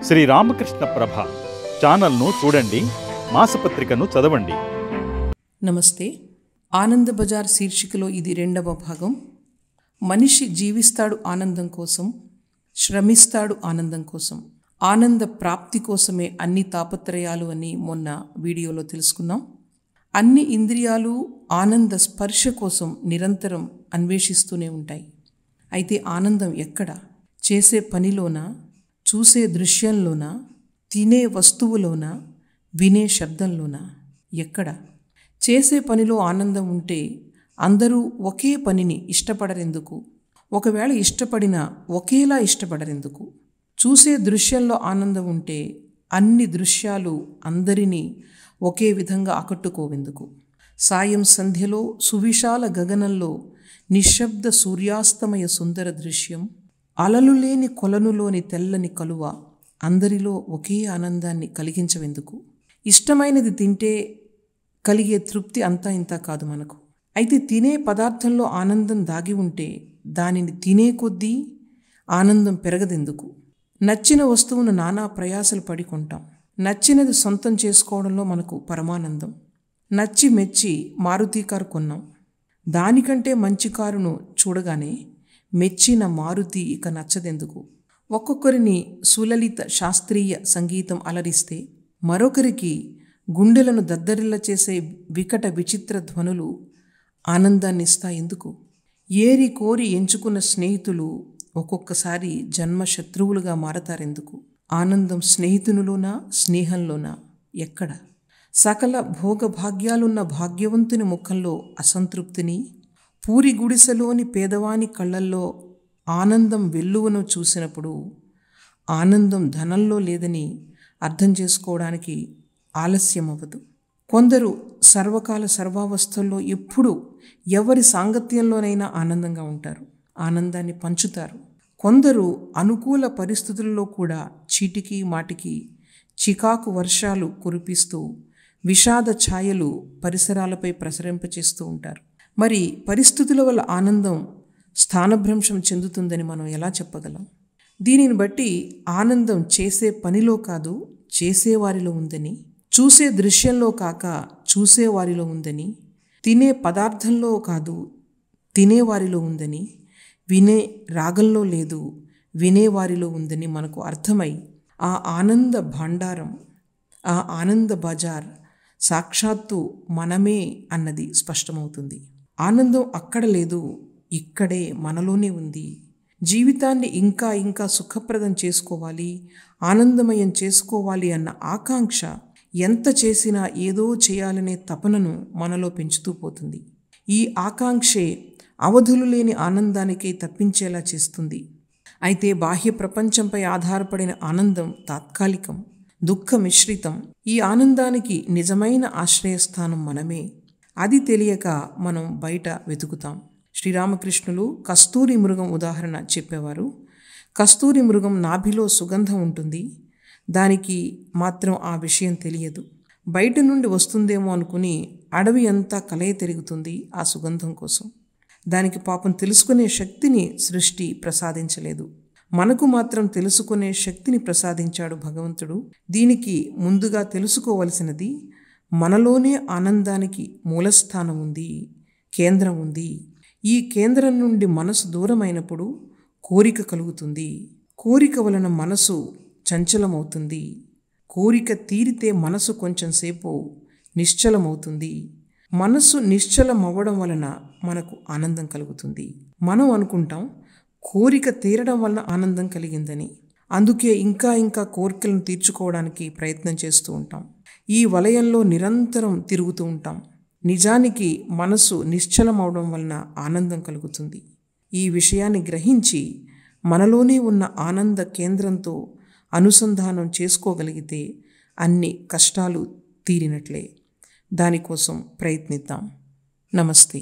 శ్రీ రామకృష్ణ ప్రభ ఛానల్ను చూడండి, మాసపత్రికను చదవండి. నమస్తే. ఆనంద బజార్ శీర్షికలో ఇది 2వ భాగం. మనిషి జీవిస్తాడు ఆనందం కోసం, శ్రమిస్తాడు ఆనందం కోసం. ఆనంద ప్రాప్తి కోసమే అన్ని తాపత్రయాలు అని మొన్న వీడియోలో తెలుసుకున్నాం. అన్ని ఇంద్రియాలు ఆనంద స్పర్శ కోసం నిరంతరం అన్వేషిస్తూనే ఉంటాయి. అయితే ఆనందం ఎక్కడ? చేసే పనిలోనా, చూసే దృశ్యంలోనా, తినే వస్తువులోనా, వినే శబ్దంలోనా? ఎక్కడ? చేసే పనిలో ఆనందం ఉంటే అందరూ ఒకే పనిని ఇష్టపడరెందుకు? ఒకవేళ ఇష్టపడినా ఒకేలా ఇష్టపడరెందుకు? చూసే దృశ్యంలో ఆనందం ఉంటే అన్ని దృశ్యాలు అందరినీ ఒకే విధంగా ఆకట్టుకోవెందుకు? సాయం సంధ్యలో సువిశాల గగనంలో నిశ్శబ్ద సూర్యాస్తమయ సుందర దృశ్యం, అలలు లేని కొలనులోని తెల్లని కలువ అందరిలో ఒకే ఆనందాన్ని కలిగించవెందుకు? ఇష్టమైనది తింటే కలిగే తృప్తి అంతా ఇంత కాదు మనకు. అయితే తినే పదార్థంలో ఆనందం దాగి ఉంటే దానిని తినే కొద్దీ ఆనందం పెరగదెందుకు? నచ్చిన వస్తువును నానా ప్రయాసలు పడి కొంటాం. నచ్చినది సొంతం చేసుకోవడంలో మనకు పరమానందం. నచ్చి మెచ్చి మారుతి కారు కొన్నాం. దానికంటే మంచి కారును చూడగానే మెచ్చిన మారుతి ఇక నచ్చదెందుకు? ఒక్కొక్కరిని సులలిత శాస్త్రీయ సంగీతం అలరిస్తే మరొకరికి గుండెలను దద్దరిల్ల చేసే వికట విచిత్ర ధ్వనులు ఆనందాన్ని ఇస్తాయెందుకు? ఏరి కోరి ఎంచుకున్న స్నేహితులు ఒక్కొక్కసారి జన్మ శత్రువులుగా మారతారెందుకు? ఆనందం స్నేహితునిలోనా, స్నేహంలోనా? ఎక్కడ? సకల భోగభాగ్యాలున్న భాగ్యవంతుని ముఖంలో అసంతృప్తిని, పూరి గుడిసెలోని పేదవాని కళ్ళల్లో ఆనందం వెల్లువను చూసినప్పుడు ఆనందం ధనంలో లేదని అర్థం చేసుకోవడానికి ఆలస్యం అవ్వదు. కొందరు సర్వకాల సర్వావస్థల్లో ఎప్పుడూ ఎవరి సాంగత్యంలోనైనా ఆనందంగా ఉంటారు, ఆనందాన్ని పంచుతారు. కొందరు అనుకూల పరిస్థితుల్లో కూడా చీటికి మాటికి చికాకు వర్షాలు కురిపిస్తూ విషాద ఛాయలు పరిసరాలపై ప్రసరింపచేస్తూ ఉంటారు. మరి పరిస్థితుల వల్ల ఆనందం స్థానభ్రంశం చెందుతుందని మనం ఎలా చెప్పగలం? దీనిని బట్టి ఆనందం చేసే పనిలో కాదు, చేసేవారిలో ఉందని, చూసే దృశ్యంలో కాక చూసేవారిలో ఉందని, తినే పదార్థంలో కాదు తినేవారిలో ఉందని, వినే రాగంలో లేదు వినేవారిలో ఉందని మనకు అర్థమై ఆ ఆనంద భాండారం, ఆ ఆనంద బజార్ సాక్షాత్తు మనమే అన్నది స్పష్టమవుతుంది. ఆనందం అక్కడ లేదు, ఇక్కడే మనలోనే ఉంది. జీవితాన్ని ఇంకా ఇంకా సుఖప్రదం చేసుకోవాలి, ఆనందమయం చేసుకోవాలి అన్న ఆకాంక్ష ఎంత చేసినా ఏదో చేయాలనే తపనను మనలో పెంచుతూ పోతుంది. ఈ ఆకాంక్షే అవధులు లేని ఆనందానికే తప్పించేలా చేస్తుంది. అయితే బాహ్య ప్రపంచంపై ఆధారపడిన ఆనందం తాత్కాలికం, దుఃఖ మిశ్రితం. ఈ ఆనందానికి నిజమైన ఆశ్రయస్థానం మనమే. అది తెలియక మనం బయట వెతుకుతాం. శ్రీరామకృష్ణులు కస్తూరి మృగం ఉదాహరణ చెప్పేవారు. కస్తూరి మృగం నాభిలో సుగంధం ఉంటుంది, దానికి మాత్రం ఆ విషయం తెలియదు. బయట నుండి వస్తుందేమో అనుకుని అడవి అంతా కలయ తిరుగుతుంది ఆ సుగంధం కోసం. దానికి పాపం తెలుసుకునే శక్తిని సృష్టి ప్రసాదించలేదు. మనకు మాత్రం తెలుసుకునే శక్తిని ప్రసాదించాడు భగవంతుడు. దీనికి ముందుగా తెలుసుకోవలసినది మనలోనే ఆనందానికి మూలస్థానం ఉంది, కేంద్రం ఉంది. ఈ కేంద్రం నుండి మనసు దూరమైనప్పుడు కోరిక కలుగుతుంది. కోరిక వలన మనసు చంచలమవుతుంది. కోరిక తీరితే మనసు కొంచెం సేపు నిశ్చలమవుతుంది. మనసు నిశ్చలమవ్వడం వలన మనకు ఆనందం కలుగుతుంది. మనం అనుకుంటాం కోరిక తీరడం వలన ఆనందం కలిగిందని. అందుకే ఇంకా ఇంకా కోరికలను తీర్చుకోవడానికి ప్రయత్నం చేస్తూ ఉంటాం. ఈ వలయంలో నిరంతరం తిరుగుతూ ఉంటాం. నిజానికి మనసు నిశ్చలమవడం వలన ఆనందం కలుగుతుంది. ఈ విషయాన్ని గ్రహించి మనలోనే ఉన్న ఆనంద కేంద్రంతో అనుసంధానం చేసుకోగలిగితే అన్ని కష్టాలు తీరినట్లే. దానికోసం ప్రయత్నిద్దాం. నమస్తే.